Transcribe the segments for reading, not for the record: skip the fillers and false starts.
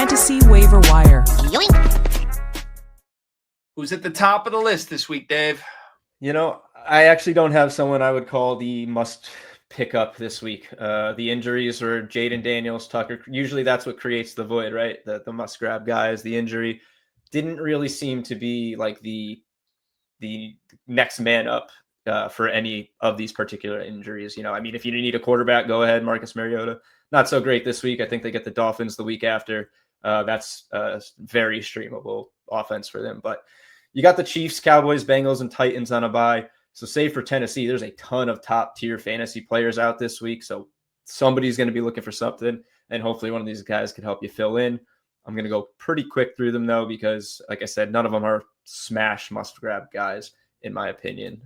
Fantasy Waiver Wire. Who's at the top of the list this week, Dave? I actually don't have someone I would call the must pick up this week. The injuries were Jaden Daniels, Tucker. Usually that's what creates the void, right? The must grab guys. The injury didn't really seem to be like the next man up for any of these particular injuries. If you need a quarterback, go ahead, Marcus Mariota. Not so great this week. I think they get the Dolphins the week after. That's a very streamable offense for them. But you got the Chiefs, Cowboys, Bengals, and Titans on a bye. So save for Tennessee, there's a ton of top-tier fantasy players out this week. So somebody's going to be looking for something, and hopefully one of these guys can help you fill in. I'm going to go pretty quick through them, though, because, like I said, none of them are smash must-grab guys, in my opinion.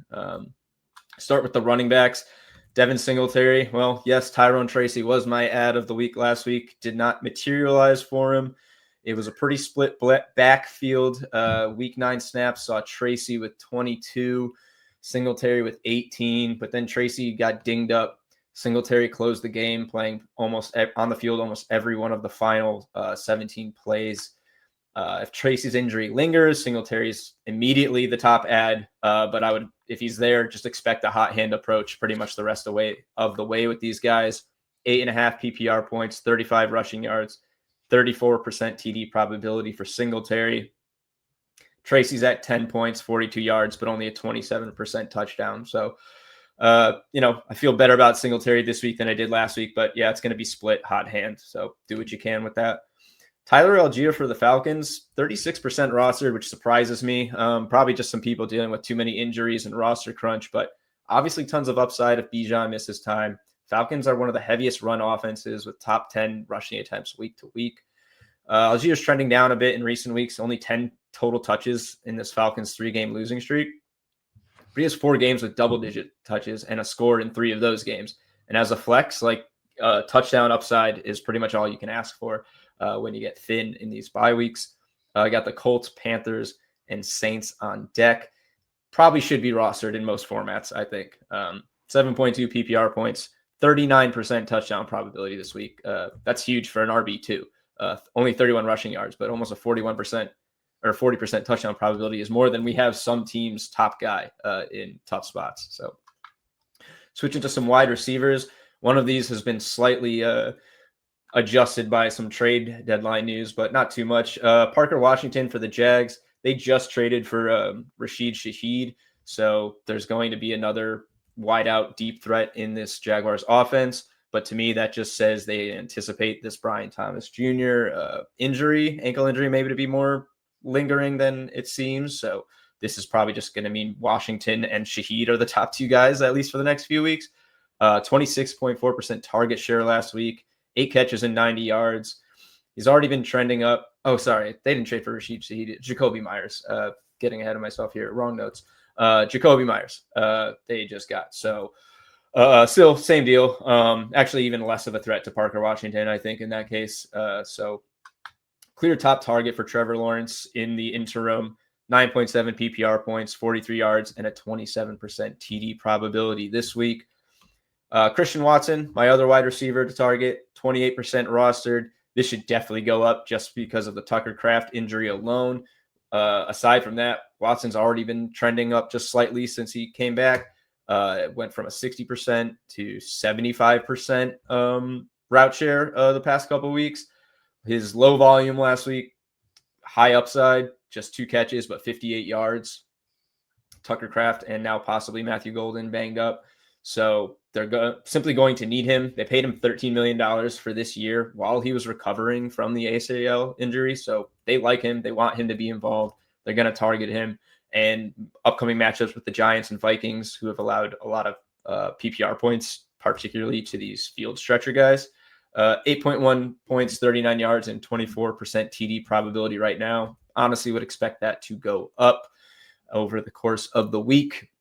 Start with the running backs. Devin Singletary. Well, yes, Tyrone Tracy was my ad of the week last week. Did not materialize for him. It was a pretty split backfield. Week 9 snaps saw Tracy with 22, Singletary with 18, but then Tracy got dinged up. Singletary closed the game, playing almost on the field almost every one of the final 17 plays. If Tracy's injury lingers, Singletary's immediately the top ad. But I would, if he's there, just expect a hot hand approach pretty much the rest of the way with these guys. 8.5 PPR points, 35 rushing yards, 34% TD probability for Singletary. Tracy's at 10 points, 42 yards, but only a 27% touchdown. So, I feel better about Singletary this week than I did last week. But yeah, it's going to be split hot hand. So do what you can with that. Tyler Algier for the Falcons, 36% rostered, which surprises me. Probably just some people dealing with too many injuries and roster crunch, but obviously tons of upside if Bijan misses time. Falcons are one of the heaviest run offenses with top 10 rushing attempts week to week. Algier's trending down a bit in recent weeks, only 10 total touches in this Falcons 3-game losing streak. But he has 4 games with double-digit touches and a score in 3 of those games. And as a flex, touchdown upside is pretty much all you can ask for when you get thin in these bye weeks. I got the Colts, Panthers, and Saints on deck. Probably should be rostered in most formats, I think. 7.2 PPR points, 39% touchdown probability this week. That's huge for an RB2. Only 31 rushing yards, but almost a 41% or 40% touchdown probability is more than we have some teams' top guy in tough spots. So switching to some wide receivers. One of these has been slightly adjusted by some trade deadline news, but not too much. Parker Washington for the Jags. They just traded for Rashid Shaheed. So there's going to be another wideout deep threat in this Jaguars offense. But to me, that just says they anticipate this Brian Thomas Jr. Ankle injury, maybe to be more lingering than it seems. So this is probably just going to mean Washington and Shaheed are the top 2 guys, at least for the next few weeks. 26.4% target share last week, 8 catches and 90 yards. He's already been trending up. Oh, sorry. They didn't trade for Rashid Shaheed. Jacoby Myers. Getting ahead of myself here. Wrong notes. Jacoby Myers. They just got. So still same deal. Actually, even less of a threat to Parker Washington, I think, in that case. So clear top target for Trevor Lawrence in the interim. 9.7 PPR points, 43 yards, and a 27% TD probability this week. Christian Watson, my other wide receiver to target, 28% rostered. This should definitely go up just because of the Tucker Kraft injury alone. Aside from that, Watson's already been trending up just slightly since he came back. It went from a 60% to 75% route share the past couple of weeks. His low volume last week, high upside, just 2 catches, but 58 yards. Tucker Kraft and now possibly Matthew Golden banged up. So they're simply going to need him. They paid him $13 million for this year while he was recovering from the ACL injury. So they like him. They want him to be involved. They're going to target him. And upcoming matchups with the Giants and Vikings, who have allowed a lot of PPR points, particularly to these field stretcher guys. 8.1 points, 39 yards, and 24% TD probability right now. Honestly, would expect that to go up over the course of the week.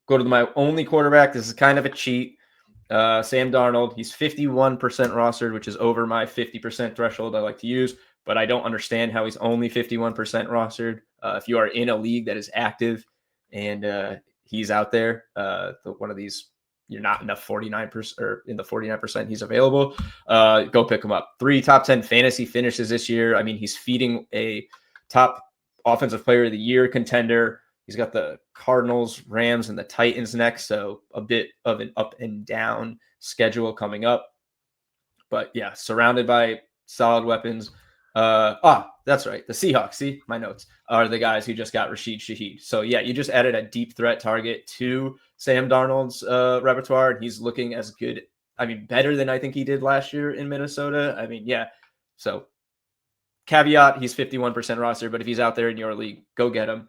Go to my only quarterback. This is kind of a cheat. Sam Darnold. He's 51% rostered, which is over my 50% threshold I like to use, but I don't understand how he's only 51% rostered. If you are in a league that is active and he's out there, one of these you're not in the 49% or in the 49% he's available, go pick him up. 3 top 10 fantasy finishes this year. I mean, he's feeding a top offensive player of the year contender. He's got the Cardinals, Rams, and the Titans next. So a bit of an up and down schedule coming up. But yeah, surrounded by solid weapons. That's right. The Seahawks, see my notes, are the guys who just got Rashid Shaheed. So yeah, you just added a deep threat target to Sam Darnold's repertoire, and he's looking as good. I mean, better than I think he did last year in Minnesota. I mean, yeah. So caveat, he's 51% roster, but if he's out there in your league, go get him.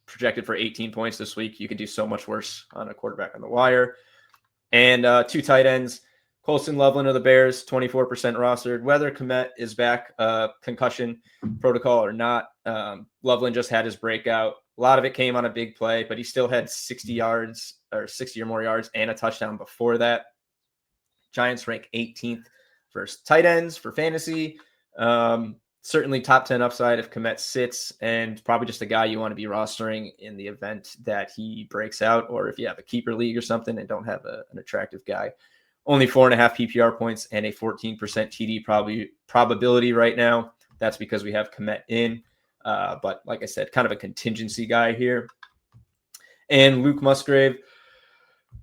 Projected for 18 points this week. You could do so much worse on a quarterback on the wire. And 2 tight ends. Colston Loveland of the Bears, 24% rostered. Whether Kmet is back, concussion protocol or not, Loveland just had his breakout. A lot of it came on a big play, but he still had 60 yards or 60 or more yards and a touchdown before that. Giants rank 18th for tight ends for fantasy. Certainly top 10 upside if Kmet sits, and probably just a guy you want to be rostering in the event that he breaks out, or if you have a keeper league or something and don't have an attractive guy. Only 4.5 PPR points and a 14% TD probability right now. That's because we have Kmet in. But like I said, kind of a contingency guy here. And Luke Musgrave.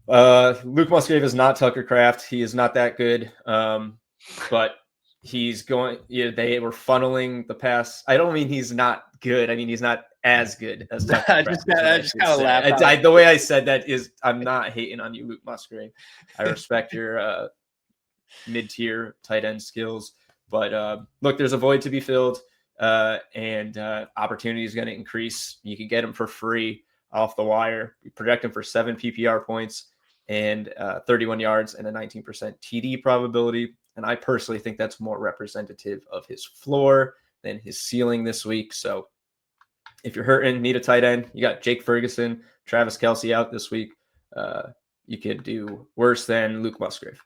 Luke Musgrave is not Tucker Kraft. He is not that good. But he's going, they were funneling the pass. I don't mean he's not good. I mean, he's not as good as Tucker Kraft. I just kind of laughed. The way I said that is I'm not hating on you, Luke Musgrave. I respect your mid-tier tight end skills. But look, there's a void to be filled, and opportunity is going to increase. You can get him for free off the wire. We project him for 7 PPR points and 31 yards and a 19% TD probability. And I personally think that's more representative of his floor than his ceiling this week. So if you're hurting, need a tight end, you got Jake Ferguson, Travis Kelce out this week. You could do worse than Luke Musgrave.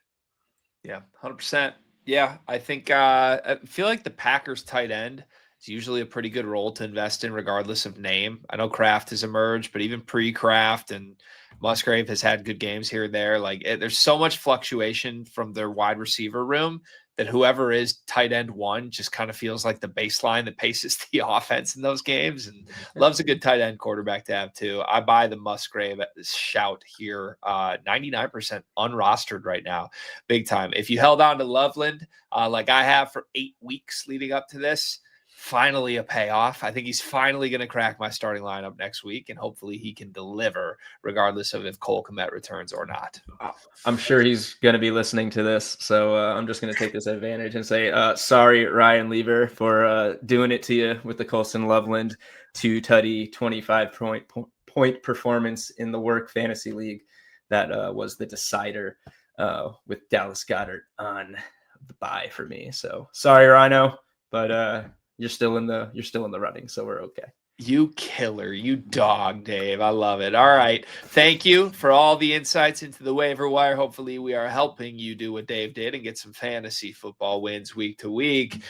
Yeah, 100%. Yeah, I think I feel like the Packers tight end is usually a pretty good role to invest in regardless of name. I know Kraft has emerged, but even pre-Kraft and Musgrave has had good games here and there. Like there's so much fluctuation from their wide receiver room that whoever is tight end 1 just kind of feels like the baseline that paces the offense in those games, and loves a good tight end quarterback to have too. I buy the Musgrave shout here. 99% unrostered right now. Big time. If you held on to Loveland like I have for 8 weeks leading up to this, finally a payoff. I think he's finally going to crack my starting lineup next week, and hopefully he can deliver regardless of if Cole Kmet returns or not. I'm sure he's going to be listening to this, so I'm just going to take this advantage and say sorry, Ryan Lever, for doing it to you with the Colston Loveland 2-tutty 25-point performance in the Work Fantasy League. That was the decider with Dallas Goedert on the bye for me. So sorry, Rhino, but you're still in the running, so we're okay. You killer, you dog, Dave. I love it. All right. Thank you for all the insights into the waiver wire. Hopefully we are helping you do what Dave did and get some fantasy football wins week to week.